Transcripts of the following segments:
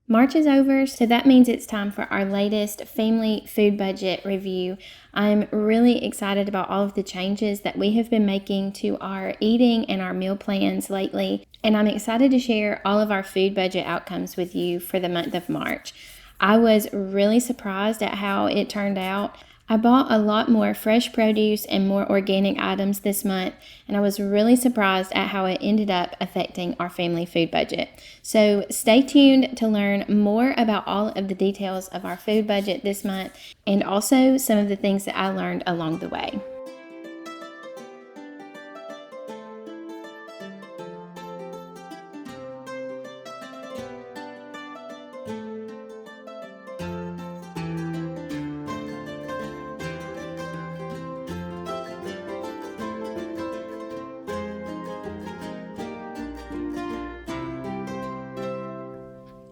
March is over, so that means it's time for our latest family food budget review. I'm really excited about all of the changes that we have been making to our eating and our meal plans lately, and I'm excited to share all of our food budget outcomes with you for the month of March. I was really surprised at how it turned out. I bought a lot more fresh produce and more organic items this month, and I was really surprised at how it ended up affecting our family food budget. So stay tuned to learn more about all of the details of our food budget this month and also some of the things that I learned along the way.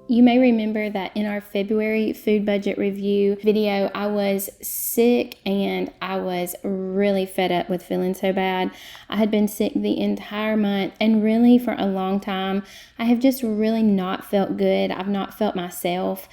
You may remember that in our February food budget review video, I was sick and I was really fed up with feeling so bad. I had been sick the entire month and really for a long time. I have just really not felt good. I've not felt myself.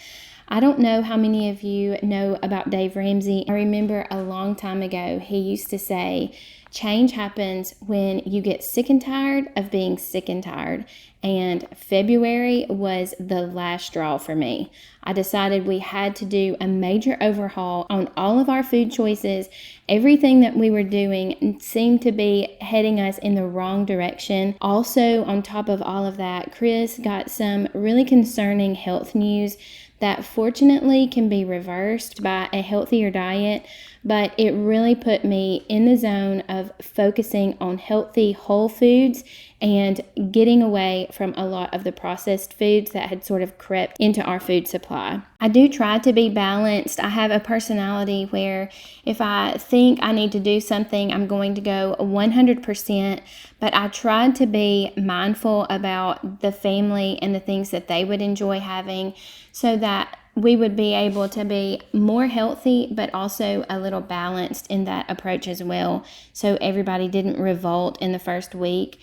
I don't know how many of you know about Dave Ramsey. I remember a long time ago, he used to say, change happens when you get sick and tired of being sick and tired. And February was the last straw for me. I decided we had to do a major overhaul on all of our food choices. Everything that we were doing seemed to be heading us in the wrong direction. Also, on top of all of that, Chris got some really concerning health news that fortunately can be reversed by a healthier diet, but it really put me in the zone of focusing on healthy whole foods and getting away from a lot of the processed foods that had sort of crept into our food supply. I do try to be balanced. I have a personality where if I think I need to do something, I'm going to go 100%, but I tried to be mindful about the family and the things that they would enjoy having so that we would be able to be more healthy, but also a little balanced in that approach as well, so everybody didn't revolt in the first week.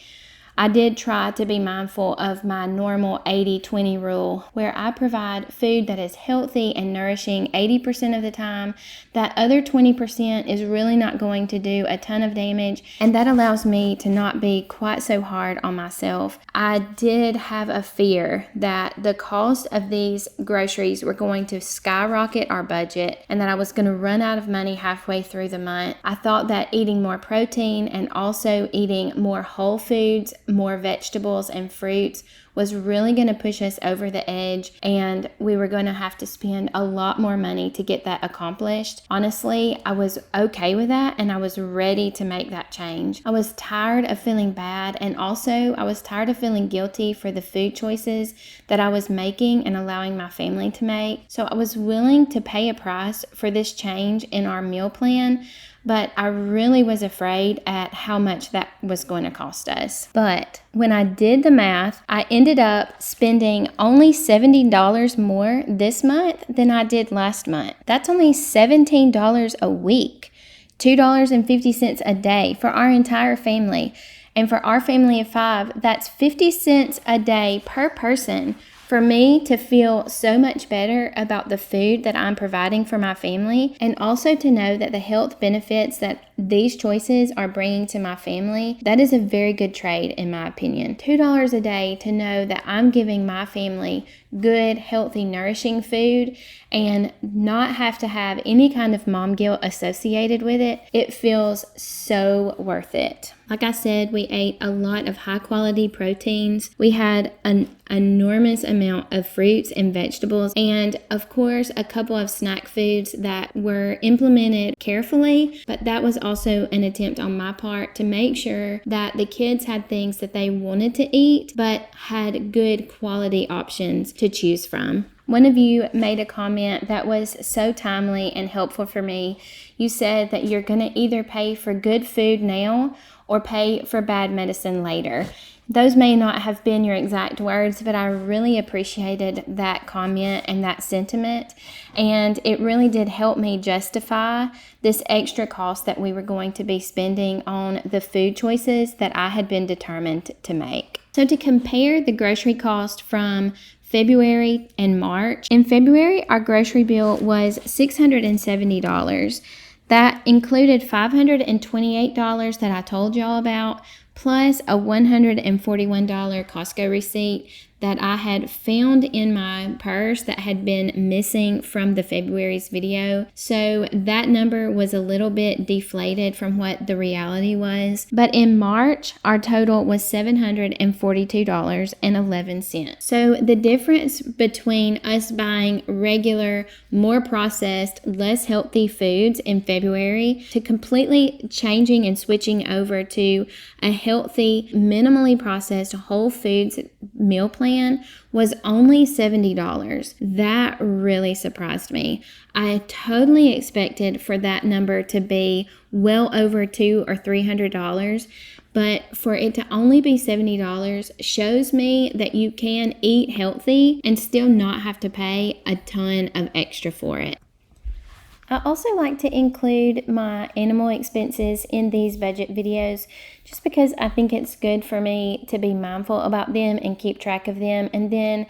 I did try to be mindful of my normal 80-20 rule, where I provide food that is healthy and nourishing 80% of the time. That other 20% is really not going to do a ton of damage, and that allows me to not be quite so hard on myself. I did have a fear that the cost of these groceries were going to skyrocket our budget and that I was going to run out of money halfway through the month. I thought that eating more protein and also eating more whole foods, more vegetables and fruits was really going to push us over the edge, and we were going to have to spend a lot more money to get that accomplished. Honestly, I was okay with that and I was ready to make that change. I was tired of feeling bad, and also I was tired of feeling guilty for the food choices that I was making and allowing my family to make. So I was willing to pay a price for this change in our meal plan, but I really was afraid at how much that was going to cost us. But when I did the math, I ended up spending only $70 more this month than I did last month. That's only $17 a week, $2.50 a day for our entire family. And for our family of 5, that's 50 cents a day per person. For me to feel so much better about the food that I'm providing for my family, and also to know that the health benefits that these choices are bringing to my family, that is a very good trade in my opinion. $2 a day to know that I'm giving my family good, healthy, nourishing food and not have to have any kind of mom guilt associated with it. It feels so worth it. Like I said, we ate a lot of high quality proteins. We had an enormous amount of fruits and vegetables, and of course a couple of snack foods that were implemented carefully, but that was also an attempt on my part to make sure that the kids had things that they wanted to eat but had good quality options to choose from. One of you made a comment that was so timely and helpful for me. You said that you're going to either pay for good food now or pay for bad medicine later. Those may not have been your exact words, but I really appreciated that comment and that sentiment. And it really did help me justify this extra cost that we were going to be spending on the food choices that I had been determined to make. So to compare the grocery cost from February and March. In February, our grocery bill was $670. That included $528 that I told y'all about, plus a $141 Costco receipt that I had found in my purse that had been missing from the February's video. So that number was a little bit deflated from what the reality was. But in March, our total was $742.11. So the difference between us buying regular, more processed, less healthy foods in February to completely changing and switching over to a healthy, minimally processed whole foods meal plan was only $70. That really surprised me. I totally expected for that number to be well over $200 or $300, but for it to only be $70 shows me that you can eat healthy and still not have to pay a ton of extra for it. I also like to include my animal expenses in these budget videos just because I think it's good for me to be mindful about them and keep track of them. And then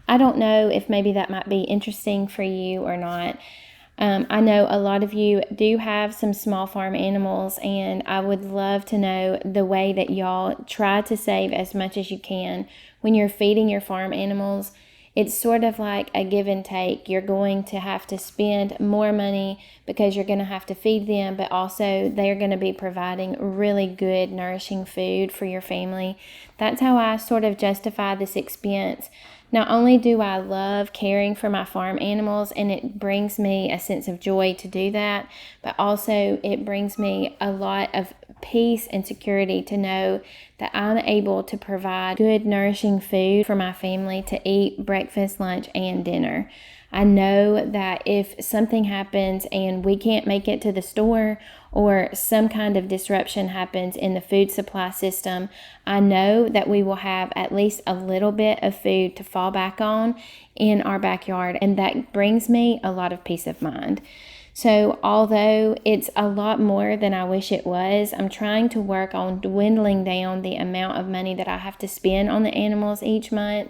I don't know if maybe that might be interesting for you or not. I know a lot of you do have some small farm animals, and I would love to know the way that y'all try to save as much as you can when you're feeding your farm animals. It's sort of like a give and take. You're going to have to spend more money because you're going to have to feed them, but also they're going to be providing really good, nourishing food for your family. That's how I sort of justify this expense. Not only do I love caring for my farm animals, and it brings me a sense of joy to do that, but also it brings me a lot of peace and security to know that I'm able to provide good, nourishing food for my family to eat breakfast, lunch, and dinner. I know that if something happens and we can't make it to the store, or some kind of disruption happens in the food supply system, I know that we will have at least a little bit of food to fall back on in our backyard, and that brings me a lot of peace of mind. So although it's a lot more than I wish it was, I'm trying to work on dwindling down the amount of money that I have to spend on the animals each month.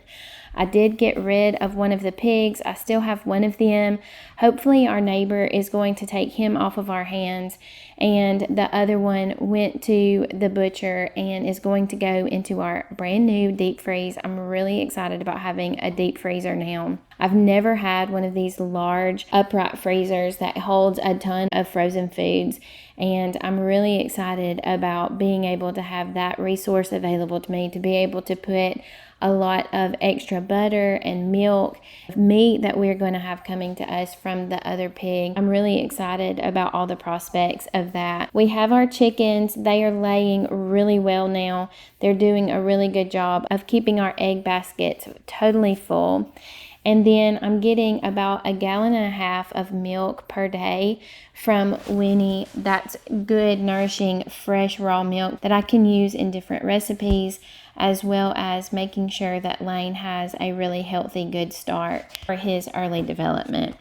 I did get rid of one of the pigs. I still have one of them. Hopefully our neighbor is going to take him off of our hands, and the other one went to the butcher and is going to go into our brand new deep freeze. I'm really excited about having a deep freezer now. I've never had one of these large upright freezers that holds a ton of frozen foods, and I'm really excited about being able to have that resource available to me, to be able to put a lot of extra butter and milk, meat that we're going to have coming to us from the other pig. I'm really excited about all the prospects of that. We have our chickens. They are laying really well now. They're doing a really good job of keeping our egg baskets totally full. And then I'm getting about 1.5 gallons of milk per day from Winnie. That's good, nourishing, fresh, raw milk that I can use in different recipes, as well as making sure that Lane has a really healthy, good start for his early development.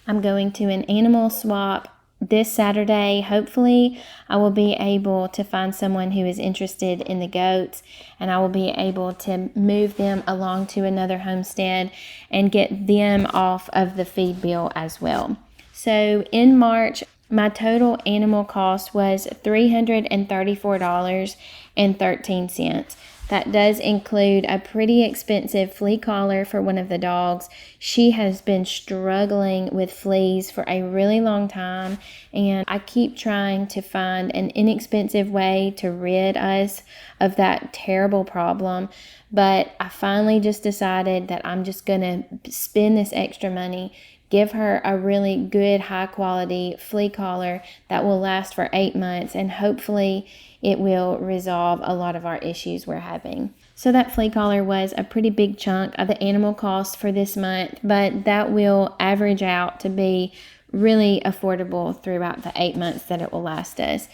I'm going to an animal swap this Saturday. Hopefully I will be able to find someone who is interested in the goats, and I will be able to move them along to another homestead and get them off of the feed bill as well. So in March, my total animal cost was $334.13. That does include a pretty expensive flea collar for one of the dogs. She has been struggling with fleas for a really long time, and I keep trying to find an inexpensive way to rid us of that terrible problem. But I finally just decided that I'm just going to spend this extra money, give her a really good, high quality flea collar that will last for 8 months, and hopefully it will resolve a lot of our issues we're having. So that flea collar was a pretty big chunk of the animal cost for this month, but that will average out to be really affordable throughout the 8 months that it will last us.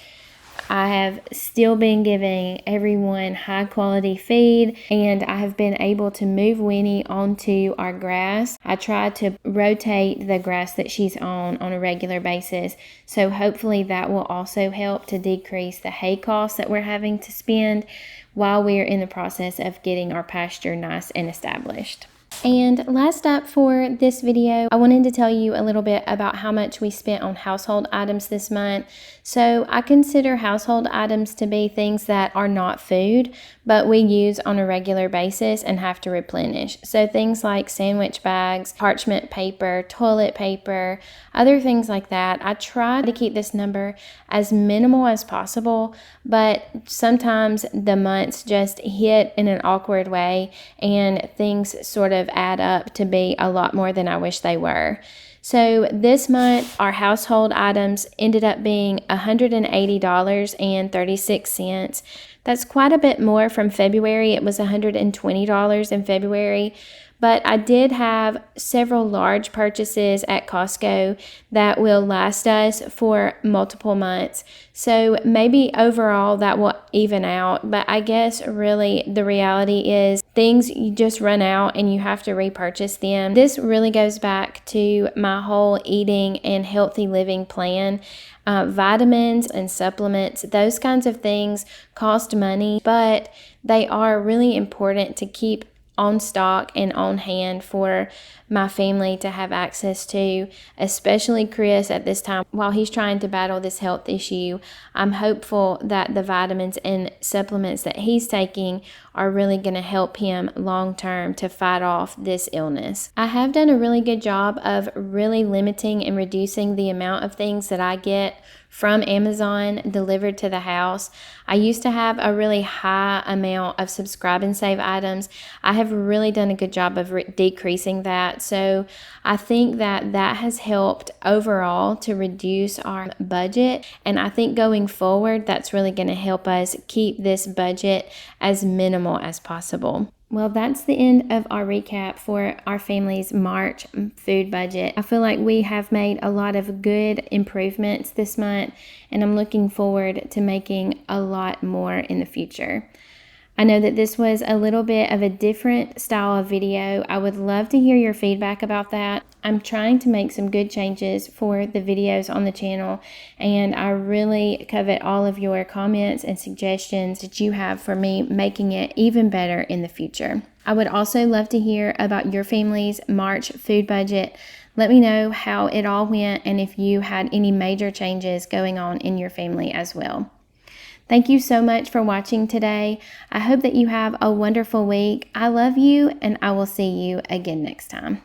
I have still been giving everyone high quality feed, and I have been able to move Winnie onto our grass. I try to rotate the grass that she's on a regular basis, so hopefully that will also help to decrease the hay costs that we're having to spend while we're in the process of getting our pasture nice and established. And last up for this video, I wanted to tell you a little bit about how much we spent on household items this month. So I consider household items to be things that are not food, but we use on a regular basis and have to replenish. So things like sandwich bags, parchment paper, toilet paper, other things like that. I try to keep this number as minimal as possible, but sometimes the months just hit in an awkward way and things sort of add up to be a lot more than I wish they were. So this month, our household items ended up being $180.36. That's quite a bit more from February. It was $120 in February. But I did have several large purchases at Costco that will last us for multiple months. So maybe overall that will even out. But I guess really the reality is things you just run out and you have to repurchase them. This really goes back to my whole eating and healthy living plan. Vitamins and supplements, those kinds of things cost money, but they are really important to keep on stock and on hand for my family to have access to, especially Chris at this time while he's trying to battle this health issue. I'm hopeful that the vitamins and supplements that he's taking are really going to help him long term to fight off this illness. I have done a really good job of really limiting and reducing the amount of things that I get from Amazon delivered to the house. I used to have a really high amount of subscribe and save items. I have really done a good job of decreasing that. So I think that that has helped overall to reduce our budget. And I think going forward, that's really going to help us keep this budget as minimal as possible. Well, that's the end of our recap for our family's March food budget. I feel like we have made a lot of good improvements this month, and I'm looking forward to making a lot more in the future. I know that this was a little bit of a different style of video. I would love to hear your feedback about that. I'm trying to make some good changes for the videos on the channel, and I really covet all of your comments and suggestions that you have for me making it even better in the future. I would also love to hear about your family's March food budget. Let me know how it all went and if you had any major changes going on in your family as well. Thank you so much for watching today. I hope that you have a wonderful week. I love you, and I will see you again next time.